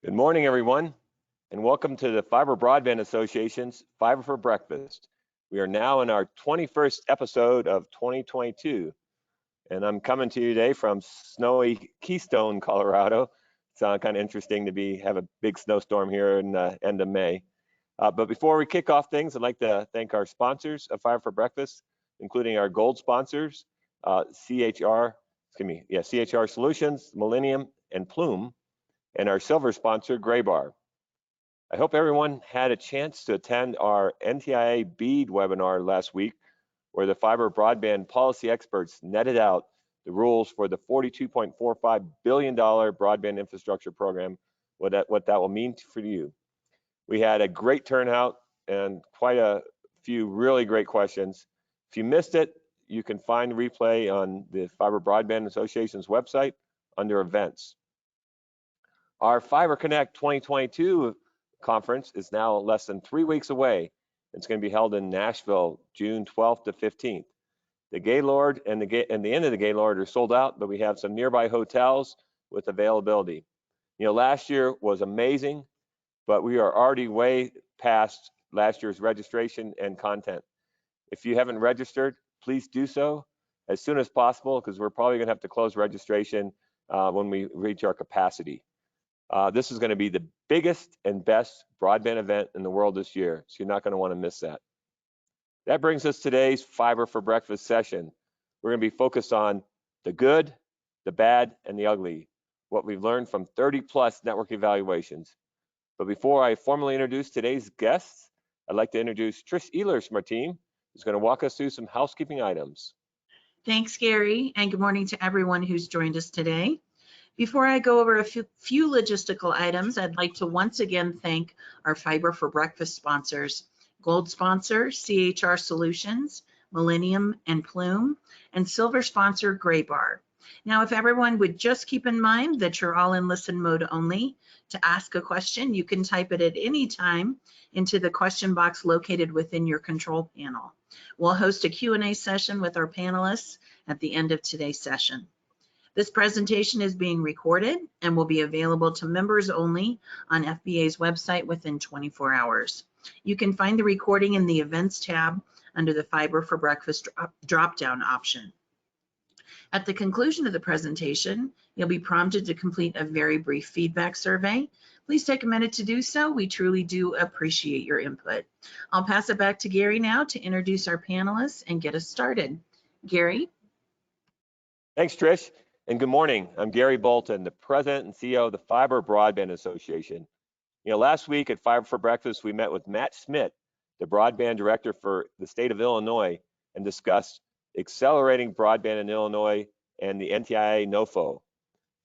Good morning, everyone, and welcome to the Fiber Broadband Association's Fiber for Breakfast. We are now in our 21st episode of 2022, and I'm coming to you today from snowy Keystone, Colorado. It's kind of interesting to have a big snowstorm here in the end of May. But before we kick off things, I'd like to thank our sponsors of Fiber for Breakfast, including our gold sponsors, CHR Solutions, Millennium, and Plume, and our silver sponsor, Graybar. I hope everyone had a chance to attend our NTIA BEAD webinar last week, where the fiber broadband policy experts netted out the rules for the $42.45 billion broadband infrastructure program, what that will mean for you. We had a great turnout and quite a few really great questions. If you missed it, you can find the replay on the Fiber Broadband Association's website under events. Our Fiber Connect 2022 conference is now less than 3 weeks away. It's going to be held in Nashville, June 12th to 15th. The Gaylord and the end of the Gaylord are sold out, but we have some nearby hotels with availability. You know, last year was amazing, but we are already way past last year's registration and content. If you haven't registered, please do so as soon as possible, because we're probably going to have to close registration when we reach our capacity. This is going to be the biggest and best broadband event in the world this year, so you're not going to want to miss that. That brings us to today's Fiber for Breakfast session. We're going to be focused on the good, the bad, and the ugly, what we've learned from 30+ network evaluations. But before I formally introduce today's guests, I'd like to introduce Trish Ehlers from our team, who's going to walk us through some housekeeping items. Thanks, Gary, and good morning to everyone who's joined us today. Before I go over a few logistical items, I'd like to once again thank our Fiber for Breakfast sponsors, gold sponsor, CHR Solutions, Millennium and Plume, and silver sponsor, Graybar. Now, if everyone would just keep in mind that you're all in listen mode only. To ask a question, you can type it at any time into the question box located within your control panel. We'll host a Q&A session with our panelists at the end of today's session. This presentation is being recorded and will be available to members only on FBA's website within 24 hours. You can find the recording in the Events tab under the Fiber for Breakfast drop-down option. At the conclusion of the presentation, you'll be prompted to complete a very brief feedback survey. Please take a minute to do so. We truly do appreciate your input. I'll pass it back to Gary now to introduce our panelists and get us started. Gary? Thanks, Trish. And good morning. I'm Gary Bolton, the President and CEO of the Fiber Broadband Association. You know, last week at Fiber for Breakfast, we met with Matt Schmidt, the Broadband Director for the state of Illinois, and discussed accelerating broadband in Illinois and the NTIA NOFO.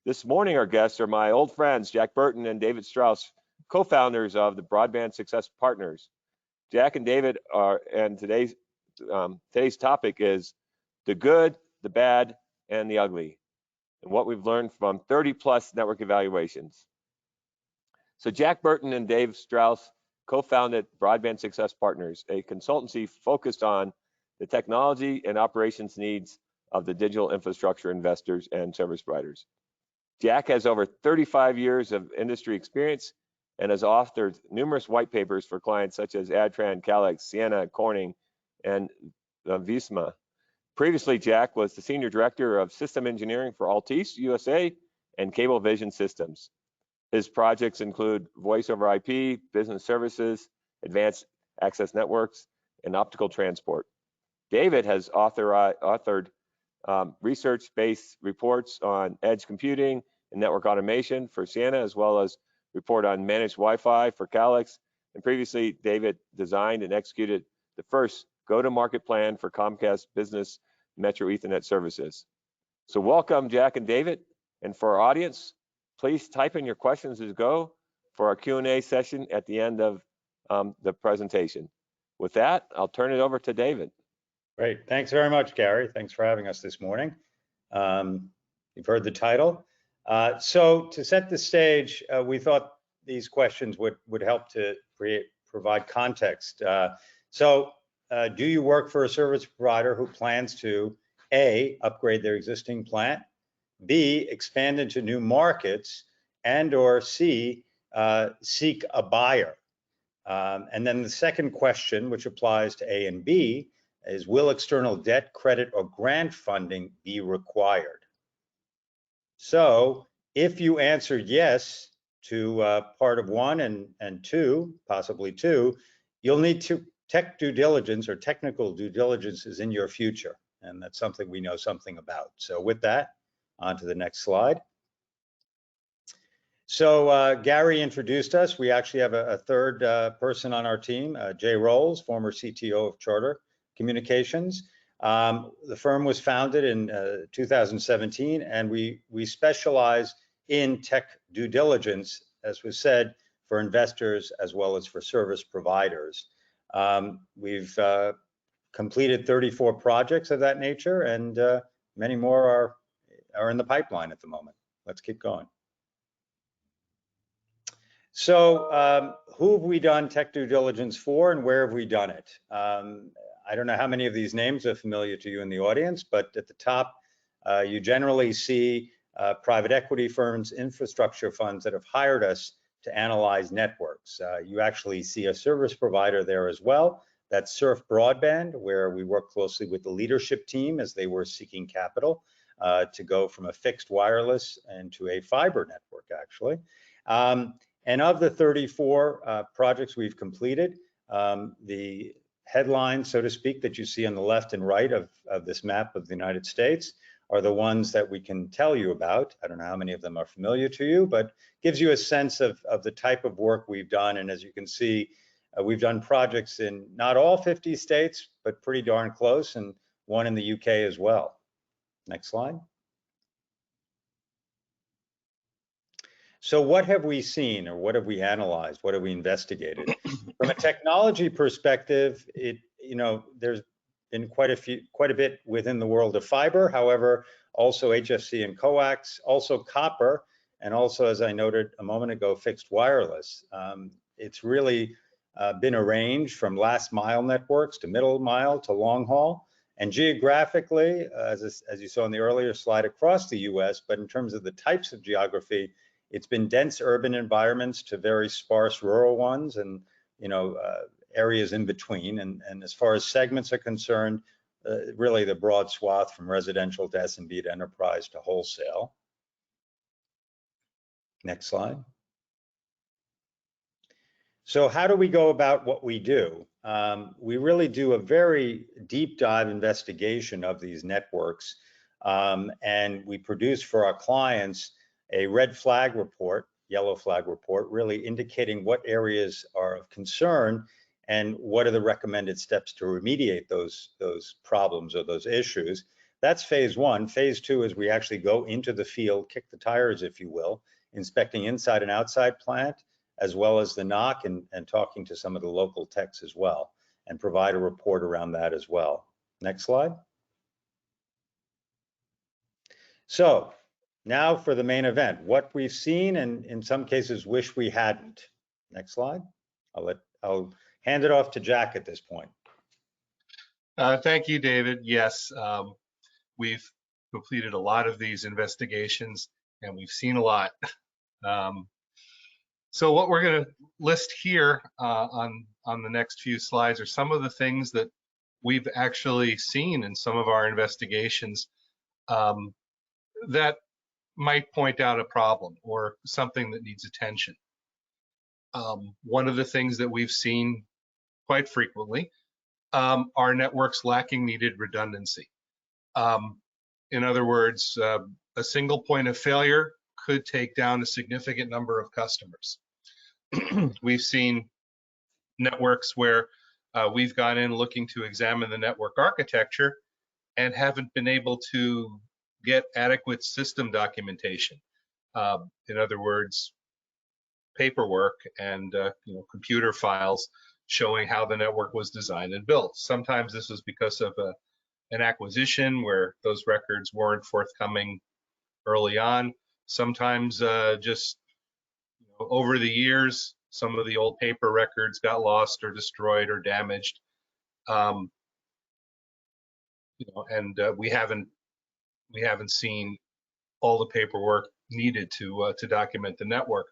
This morning, our guests are my old friends, Jack Burton and David Strauss, co-founders of the Broadband Success Partners. Jack and David and today's topic is the good, the bad, and the ugly, and what we've learned from 30+ network evaluations. So Jack Burton and Dave Strauss co-founded Broadband Success Partners, a consultancy focused on the technology and operations needs of the digital infrastructure investors and service providers. Jack has over 35 years of industry experience and has authored numerous white papers for clients such as Adtran, Calix, Ciena, Corning, and Visma. Previously, Jack was the Senior Director of System Engineering for Altice USA and Cablevision Systems. His projects include voice over IP, business services, advanced access networks, and optical transport. David has authored research-based reports on edge computing and network automation for Ciena, as well as report on managed Wi-Fi for Calix. And previously, David designed and executed the first go-to-market plan for Comcast Business Metro Ethernet services. So welcome, Jack and David. And for our audience, please type in your questions as you go for our Q&A session at the end of the presentation. With that, I'll turn it over to David. Great. Thanks very much, Gary. Thanks for having us this morning. You've heard the title. So to set the stage, we thought these questions would help to provide context. Do you work for a service provider who plans to A, upgrade their existing plant, B, expand into new markets, and or C, seek a buyer? And then the second question, which applies to A and B, is will external debt, credit, or grant funding be required? So if you answered yes to part of 1 and 2, possibly 2, you'll need to tech due diligence or technical due diligence is in your future. And that's something we know something about. So with that, on to the next slide. So Gary introduced us. We actually have a third person on our team, Jay Rolls, former CTO of Charter Communications. The firm was founded in 2017, and we specialize in tech due diligence, as was said, for investors as well as for service providers. We've completed 34 projects of that nature, and many more are in the pipeline at the moment. Let's keep going. So who have we done tech due diligence for, and where have we done it? I don't know how many of these names are familiar to you in the audience, but at the top, you generally see private equity firms, infrastructure funds that have hired us to analyze networks. You actually see a service provider there as well. That's Surf Broadband, where we work closely with the leadership team as they were seeking capital to go from a fixed wireless into a fiber network, actually. And of the 34 projects we've completed, the headlines, so to speak, that you see on the left and right of this map of the United States are the ones that we can tell you about. I don't know how many of them are familiar to you, but gives you a sense of the type of work we've done. And as you can see, we've done projects in not all 50 states, but pretty darn close, and one in the UK as well. Next slide. So what have we seen, or what have we analyzed? What have we investigated? From a technology perspective, there's been quite a bit within the world of fiber. However, also HFC and coax, also copper, and also, as I noted a moment ago, fixed wireless. It's really been a range from last mile networks to middle mile to long haul, and geographically, as you saw in the earlier slide, across the US, but in terms of the types of geography, it's been dense urban environments to very sparse rural ones, and areas in between. And as far as segments are concerned, really the broad swath from residential to S&B to enterprise to wholesale. Next slide. So how do we go about what we do? We really do a very deep dive investigation of these networks, and we produce for our clients a red flag report, yellow flag report, really indicating what areas are of concern and what are the recommended steps to remediate those problems or those issues. That's phase 1. Phase 2 is we actually go into the field, kick the tires, if you will, inspecting inside and outside plant, as well as the NOC, and talking to some of the local techs as well, and provide a report around that as well. Next slide. So now for the main event, what we've seen and in some cases wish we hadn't. Next slide. I'll hand it off to Jack at this point. Thank you, David. Yes, we've completed a lot of these investigations and we've seen a lot. So what we're going to list here on the next few slides are some of the things that we've actually seen in some of our investigations that might point out a problem or something that needs attention. One of the things that we've seen quite frequently are networks lacking needed redundancy. In other words, a single point of failure could take down a significant number of customers. We've seen networks where we've gone in looking to examine the network architecture and haven't been able to get adequate system documentation. In other words, paperwork and computer files showing how the network was designed and built. Sometimes this was because of an acquisition where those records weren't forthcoming early on. Sometimes just over the years, some of the old paper records got lost or destroyed or damaged. And we haven't seen all the paperwork needed to document the network.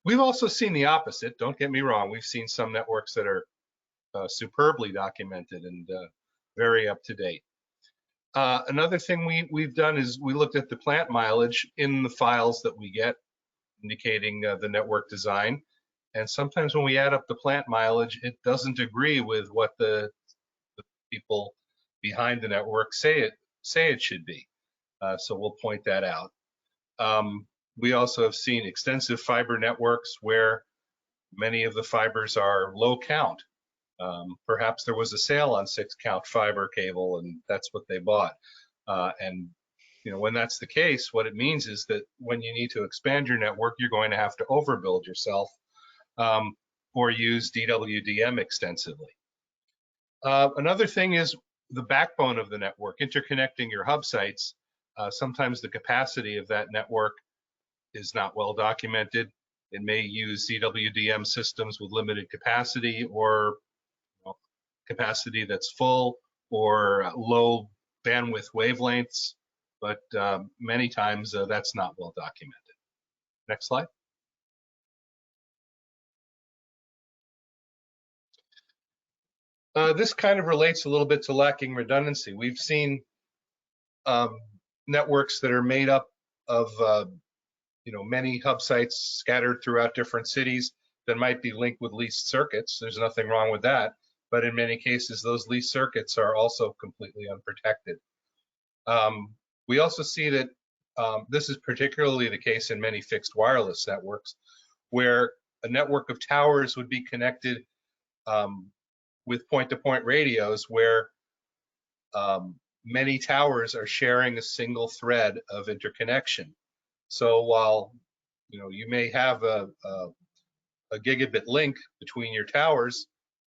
We've also seen the opposite. Don't get me wrong. We've seen some networks that are superbly documented and very up to date. Another thing we've done is we looked at the plant mileage in the files that we get, indicating the network design. And sometimes when we add up the plant mileage, it doesn't agree with what the people behind the network say it should be. So we'll point that out. We also have seen extensive fiber networks where many of the fibers are low count. Perhaps there was a sale on 6-count fiber cable and that's what they bought. And when that's the case, what it means is that when you need to expand your network, you're going to have to overbuild yourself or use DWDM extensively. Another thing is the backbone of the network, interconnecting your hub sites. Sometimes the capacity of that network is not well documented. It may use DWDM systems with limited capacity or capacity that's full or low bandwidth wavelengths, but many times that's not well documented. Next slide. This kind of relates a little bit to lacking redundancy. We've seen networks that are made up of many hub sites scattered throughout different cities that might be linked with leased circuits. There's nothing wrong with that, but in many cases those leased circuits are also completely unprotected. We also see that this is particularly the case in many fixed wireless networks, where a network of towers would be connected with point-to-point radios where many towers are sharing a single thread of interconnection. So while you may have a gigabit link between your towers,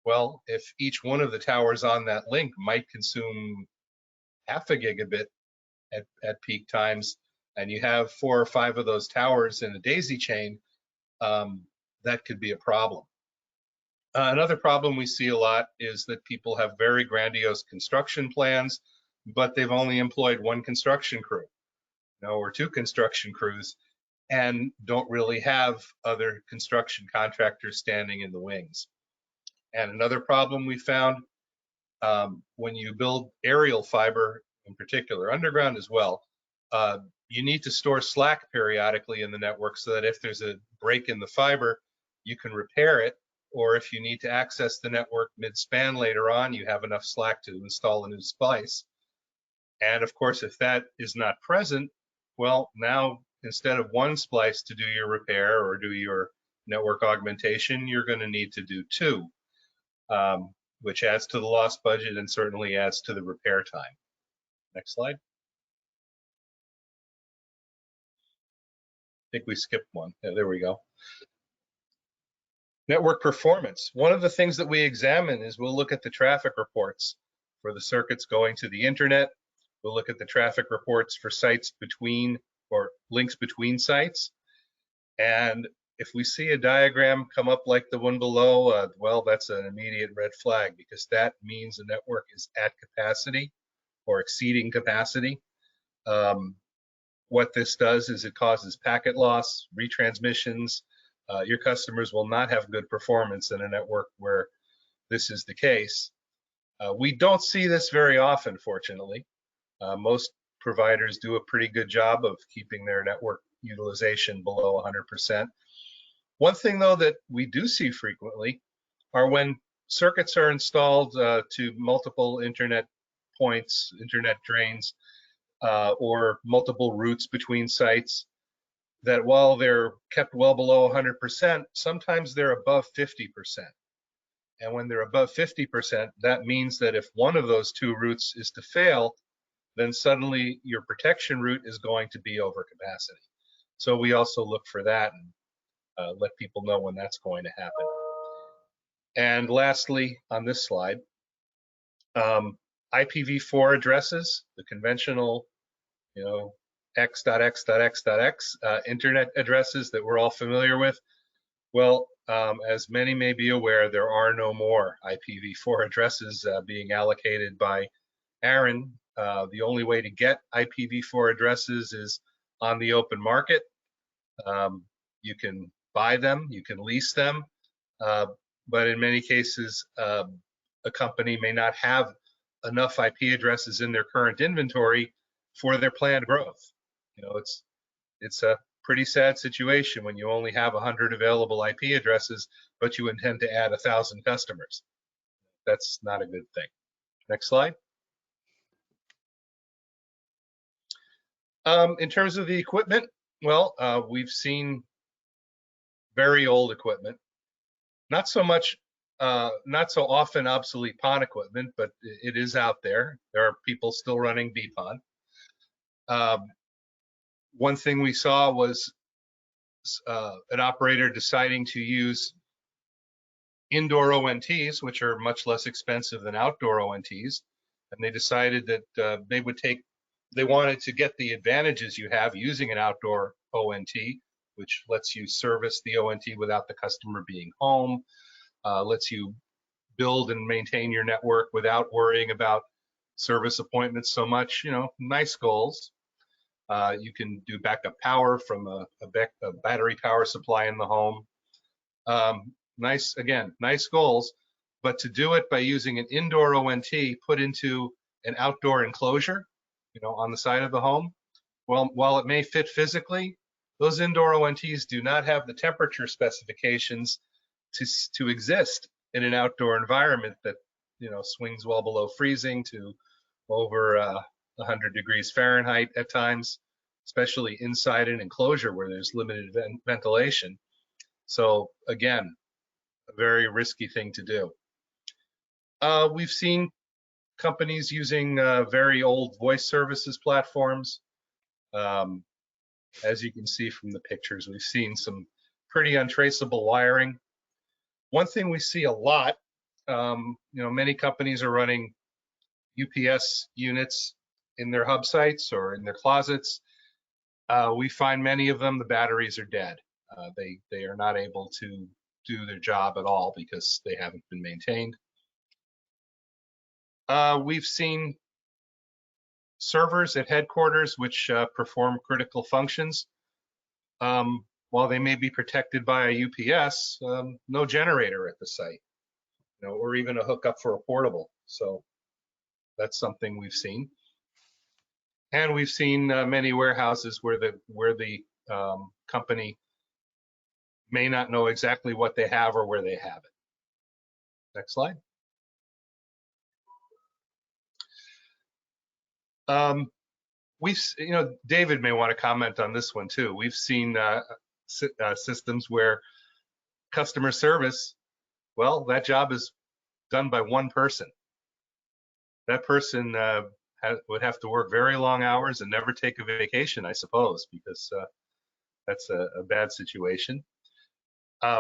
well, if each one of the towers on that link might consume half a gigabit at peak times, and you have 4 or 5 of those towers in a daisy chain, that could be a problem. Another problem we see a lot is that people have very grandiose construction plans, but they've only employed 1 construction crew, or 2 construction crews, and don't really have other construction contractors standing in the wings. And another problem we found, when you build aerial fiber, in particular underground as well, you need to store slack periodically in the network so that if there's a break in the fiber, you can repair it. Or if you need to access the network mid-span later on, you have enough slack to install a new splice. And of course, if that is not present, well, now instead of 1 splice to do your repair or do your network augmentation, you're going to need to do 2, which adds to the lost budget and certainly adds to the repair time. Next slide. I think we skipped one. Yeah, there we go. Network performance. One of the things that we examine is we'll look at the traffic reports for the circuits going to the internet. We'll look at the traffic reports for sites between or links between sites. And if we see a diagram come up like the one below, well, that's an immediate red flag, because that means the network is at capacity or exceeding capacity. What this does is it causes packet loss, retransmissions. Your customers will not have good performance in a network where this is the case. We don't see this very often, fortunately. Most providers do a pretty good job of keeping their network utilization below 100%. One thing, though, that we do see frequently are when circuits are installed to multiple internet points, internet drains, or multiple routes between sites, that while they're kept well below 100%, sometimes they're above 50%. And when they're above 50%, that means that if one of those 2 routes is to fail, then suddenly your protection route is going to be over capacity. So we also look for that and let people know when that's going to happen. And lastly, on this slide, IPv4 addresses, the conventional, x.x.x.x internet addresses that we're all familiar with. Well, as many may be aware, there are no more IPv4 addresses being allocated by Aaron. The only way to get IPv4 addresses is on the open market. You can buy them, you can lease them, but in many cases, a company may not have enough IP addresses in their current inventory for their planned growth. You know, it's a pretty sad situation when you only have 100 available IP addresses, but you intend to add 1,000 customers. That's not a good thing. Next slide. In terms of the equipment, well, we've seen very old equipment. Not so much, not so often obsolete PON equipment, but it is out there. There are people still running BPON. One thing we saw was an operator deciding to use indoor ONTs, which are much less expensive than outdoor ONTs, and they decided that they wanted to get the advantages you have using an outdoor ONT, which lets you service the ONT without the customer being home, lets you build and maintain your network without worrying about service appointments so much. You know, nice goals. You can do backup power from a battery power supply in the home. Nice goals, but to do it by using an indoor ONT put into an outdoor enclosure, you know, on the side of the home, well, while it may fit physically, those indoor ONTs do not have the temperature specifications to exist in an outdoor environment that, you know, swings well below freezing to over 100 degrees Fahrenheit at times, especially inside an enclosure where there's limited ventilation. So again, a very risky thing to do. We've seen companies using very old voice services platforms. As you can see from the pictures, we've seen some pretty untraceable wiring. One thing we see a lot, you know, many companies are running UPS units in their hub sites or in their closets. We find many of them, the batteries are dead. They are not able to do their job at all because they haven't been maintained. We've seen servers at headquarters which perform critical functions. While they may be protected by a UPS, no generator at the site, you know, or even a hookup for a portable. So that's something we've seen. And we've seen many warehouses where the company may not know exactly what they have or where they have it. Next slide. You know, David may want to comment on this one too. We've seen systems where customer service, well, that job is done by one person. That person would have to work very long hours and never take a vacation, I suppose, because that's a bad situation.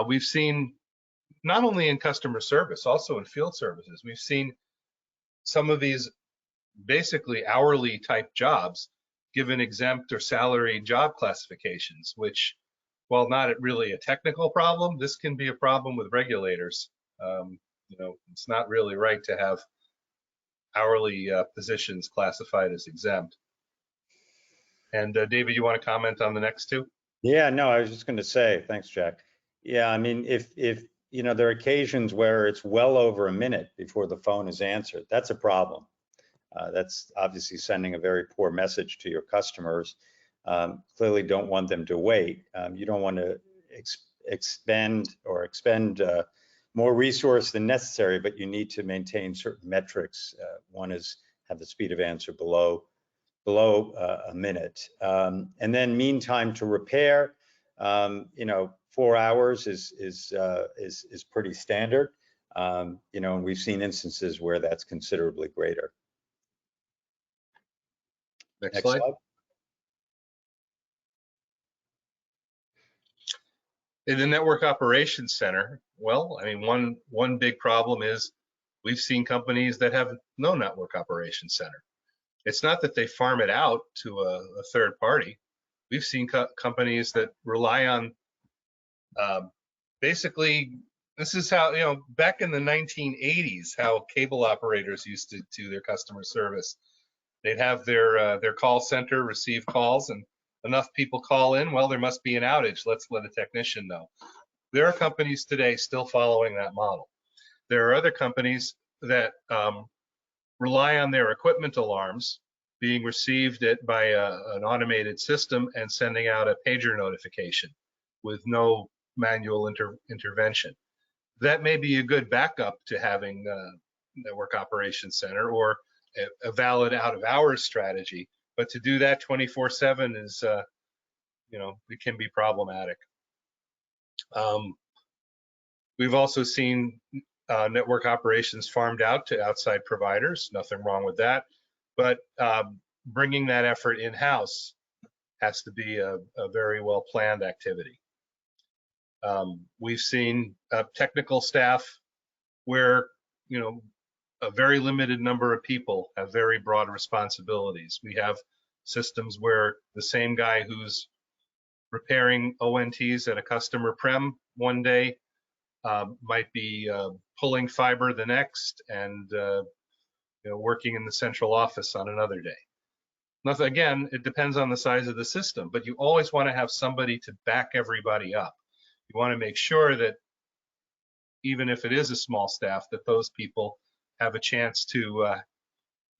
We've seen, not only in customer service, also in field services, we've seen some of these basically hourly type jobs given exempt or salary job classifications, which, while not really a technical problem, this can be a problem with regulators. You know, it's not really right to have hourly positions classified as exempt. And David, you want to comment on the next two? Yeah, no, I was just going to say, thanks, Jack. Yeah, I mean, if you know, there are occasions where it's well over a minute before the phone is answered, that's a problem. That's obviously sending a very poor message to your customers. Clearly don't want them to wait. You don't want to expend more resource than necessary, but you need to maintain certain metrics. One is have the speed of answer below a minute. And then mean time to repair, you know, 4 hours is pretty standard. You know, and we've seen instances where that's considerably greater. Next slide. In the network operations center, well, I mean, one big problem is we've seen companies that have no network operations center. It's not that they farm it out to a third party. We've seen companies that rely on, basically, this is how, you know, back in the 1980s, how cable operators used to do their customer service. They'd have their call center receive calls, and enough people call in, well, there must be an outage. Let's let a technician know. There are companies today still following that model. There are other companies that rely on their equipment alarms being received by an automated system and sending out a pager notification with no manual intervention. That may be a good backup to having network operations center or a valid out of hours strategy, but to do that 24/7 is, it can be problematic. We've also seen network operations farmed out to outside providers. Nothing wrong with that, but bringing that effort in-house has to be a very well planned activity. We've seen technical staff where, a very limited number of people have very broad responsibilities. We have systems where the same guy who's repairing ONTs at a customer prem one day might be pulling fiber the next and working in the central office on another day. Again, it depends on the size of the system, but you always want to have somebody to back everybody up. You want to make sure that even if it is a small staff, that those people have a chance to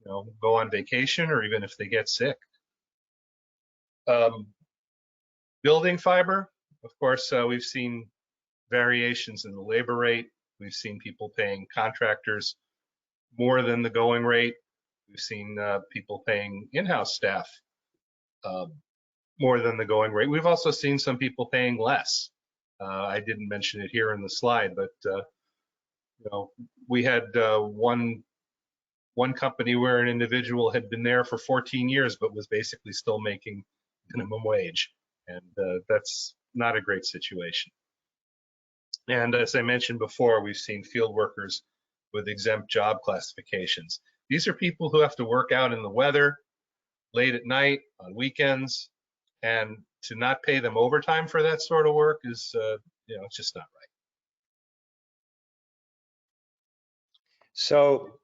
go on vacation, or even if they get sick. Building fiber, of course, we've seen variations in the labor rate. We've seen people paying contractors more than the going rate. We've seen people paying in-house staff more than the going rate. We've also seen some people paying less. I didn't mention it here in the slide, but we had one company where an individual had been there for 14 years, but was basically still making minimum wage, and that's not a great situation. And as I mentioned before, we've seen field workers with exempt job classifications. These are people who have to work out in the weather, late at night, on weekends, and to not pay them overtime for that sort of work is, it's just not right. So,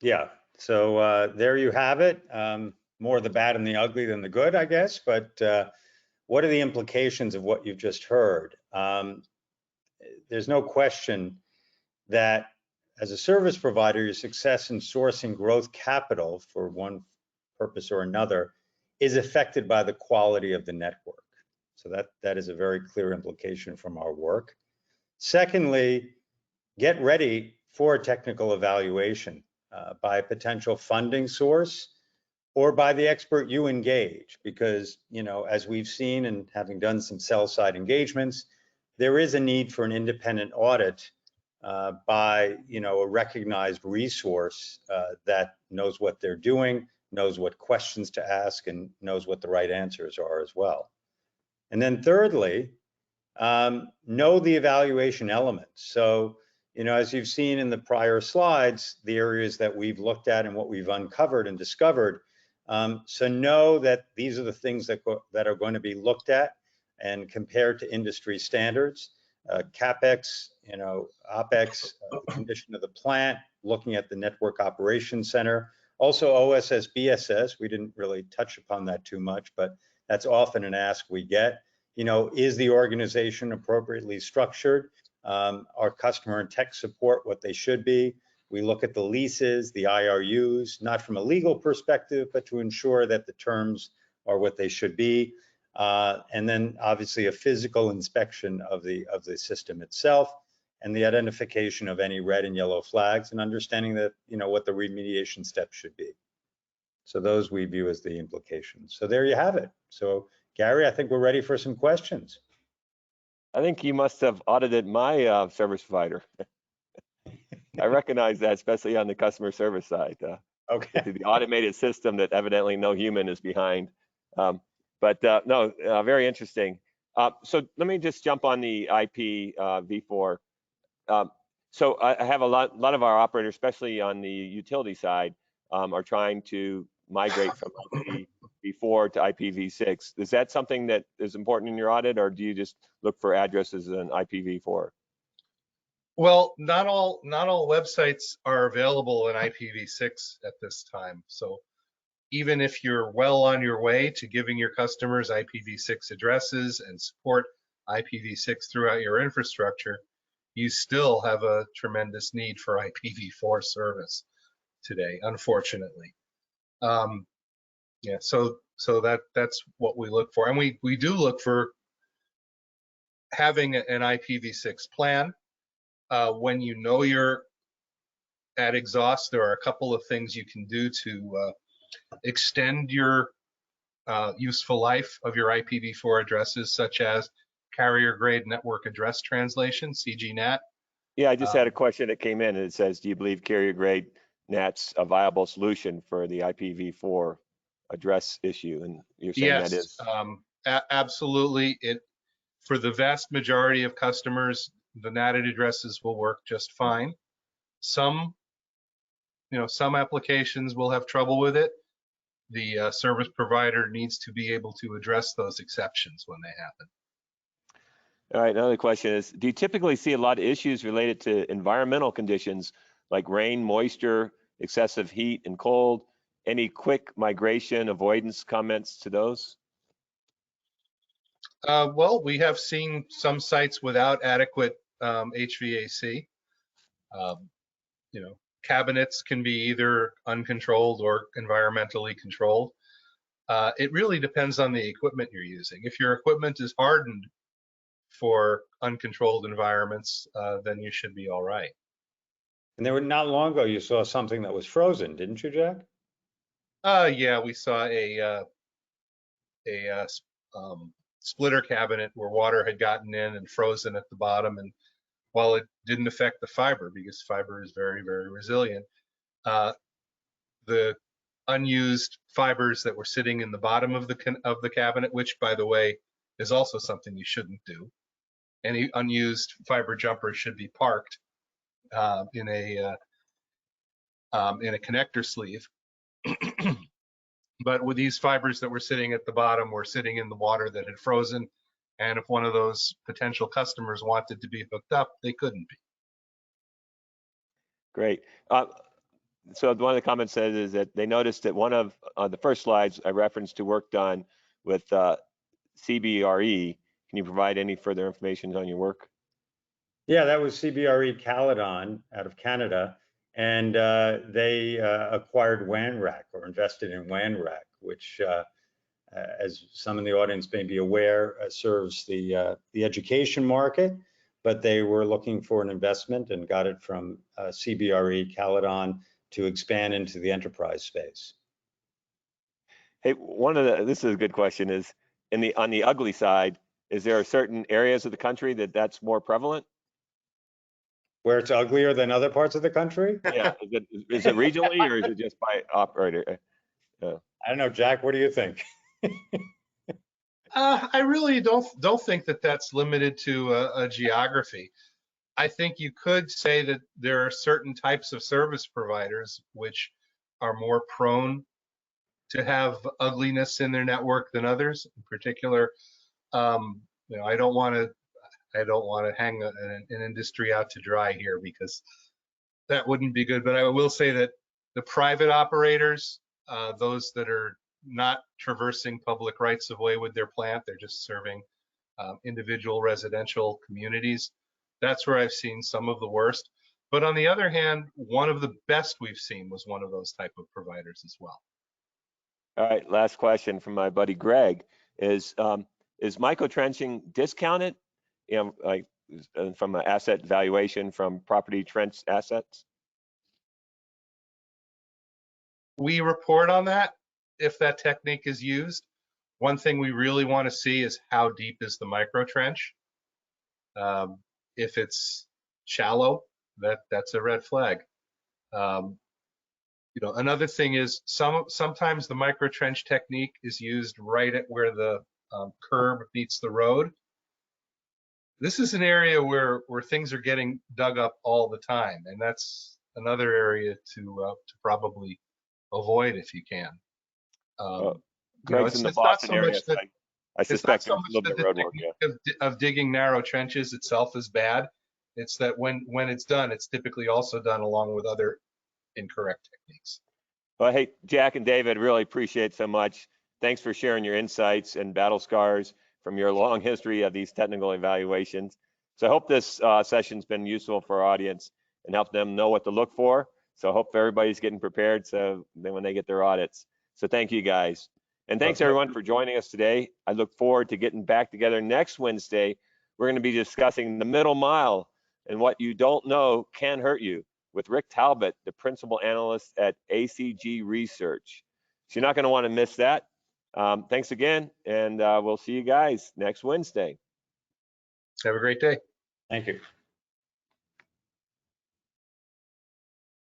yeah, so there you have it. More the bad and the ugly than the good, I guess. But what are the implications of what you've just heard? There's no question that as a service provider, your success in sourcing growth capital for one purpose or another is affected by the quality of the network. So that is a very clear implication from our work. Secondly, get ready for a technical evaluation by a potential funding source or by the expert you engage, because, as we've seen and having done some sell-side engagements, there is a need for an independent audit by, a recognized resource that knows what they're doing, knows what questions to ask, and knows what the right answers are as well. And then thirdly, know the evaluation elements. So, as you've seen in the prior slides, the areas that we've looked at and what we've uncovered and discovered. So know that these are the things that are going to be looked at and compared to industry standards. CapEx, OpEx, condition of the plant, looking at the network operations center. Also OSS, BSS, we didn't really touch upon that too much, but that's often an ask we get. Is the organization appropriately structured? Are customer and tech support what they should be? We look at the leases, the IRUs, not from a legal perspective, but to ensure that the terms are what they should be. And then obviously a physical inspection of the system itself and the identification of any red and yellow flags and understanding that, what the remediation steps should be. So those we view as the implications. So there you have it. So Gary, I think we're ready for some questions. I think you must have audited my service provider. I recognize that, especially on the customer service side. Okay. The automated system that evidently no human is behind. No, very interesting. So let me just jump on the IPv4. So I have a lot of our operators, especially on the utility side, are trying to migrate from IPv4 to IPv6. Is that something that is important in your audit, or do you just look for addresses in IPv4? Well, not all websites are available in IPv6 at this time. So even if you're well on your way to giving your customers IPv6 addresses and support IPv6 throughout your infrastructure, you still have a tremendous need for IPv4 service today, unfortunately. Yeah, so that's what we look for, and we do look for having an IPv6 plan. When you know you're at exhaust, there are a couple of things you can do to extend your useful life of your IPv4 addresses, such as carrier grade network address translation, CGNAT. Yeah, I just had a question that came in and it says, do you believe carrier grade NAT's a viable solution for the IPv4 address issue? And you're saying Yes, that is? Absolutely. For the vast majority of customers, the NATed addresses will work just fine. Some applications will have trouble with it. The service provider needs to be able to address those exceptions when they happen. All right, another question is, do you typically see a lot of issues related to environmental conditions like rain, moisture, excessive heat and cold? Any quick migration avoidance comments to those? Well, we have seen some sites without adequate HVAC. Cabinets can be either uncontrolled or environmentally controlled. It really depends on the equipment you're using. If your equipment is hardened for uncontrolled environments, then you should be all right. And there were not long ago, you saw something that was frozen, didn't you, Jack? Yeah, we saw a splitter cabinet where water had gotten in and frozen at the bottom. And while it didn't affect the fiber, because fiber is very, very resilient, the unused fibers that were sitting in the bottom of the cabinet, which, by the way, is also something you shouldn't do. Any unused fiber jumpers should be parked in a connector sleeve. But with these fibers that were sitting at the bottom were sitting in the water that had frozen, and if one of those potential customers wanted to be hooked up, they couldn't be. Great. So one of the comments says is that they noticed that one of the first slides I referenced to work done with CBRE. Can you provide any further information on your work? Yeah, that was CBRE Caledon out of Canada, and they acquired WAN-RAC or invested in WAN-RAC, which, as some in the audience may be aware, serves the education market. But they were looking for an investment and got it from CBRE Caledon to expand into the enterprise space. Hey, this is a good question, is on the ugly side, is there certain areas of the country that's more prevalent? Where it's uglier than other parts of the country? Yeah, is it regionally or is it just by operator? I don't know, Jack, what do you think? I really don't think that that's limited to a geography. I think you could say that there are certain types of service providers which are more prone to have ugliness in their network than others. In particular, I don't want to hang an industry out to dry here, because that wouldn't be good. But I will say that the private operators, those that are not traversing public rights of way with their plant, they're just serving individual residential communities. That's where I've seen some of the worst. But on the other hand, one of the best we've seen was one of those type of providers as well. All right, last question from my buddy Greg is micro-trenching discounted, like from an asset valuation from property trench assets? We report on that if that technique is used. One thing we really want to see is how deep is the micro trench. If it's shallow, that's a red flag. Another thing is sometimes the micro trench technique is used right at where the curb meets the road. This is an area where things are getting dug up all the time, and that's another area to probably avoid if you can. Greg's in the Boston area, so I suspect there's a little bit of road work. Of digging narrow trenches itself is bad. It's that when it's done, it's typically also done along with other incorrect techniques. Well, hey, Jack and David, really appreciate so much. Thanks for sharing your insights and battle scars from your long history of these technical evaluations. So I hope this session's been useful for our audience and help them know what to look for. So I hope everybody's getting prepared so then when they get their audits. So thank you guys. And thanks everyone for joining us today. I look forward to getting back together next Wednesday. We're going to be discussing the middle mile and what you don't know can hurt you with Rick Talbot, the principal analyst at ACG Research. So you're not going to want to miss that. Thanks again, and we'll see you guys next Wednesday. Have a great day. Thank you.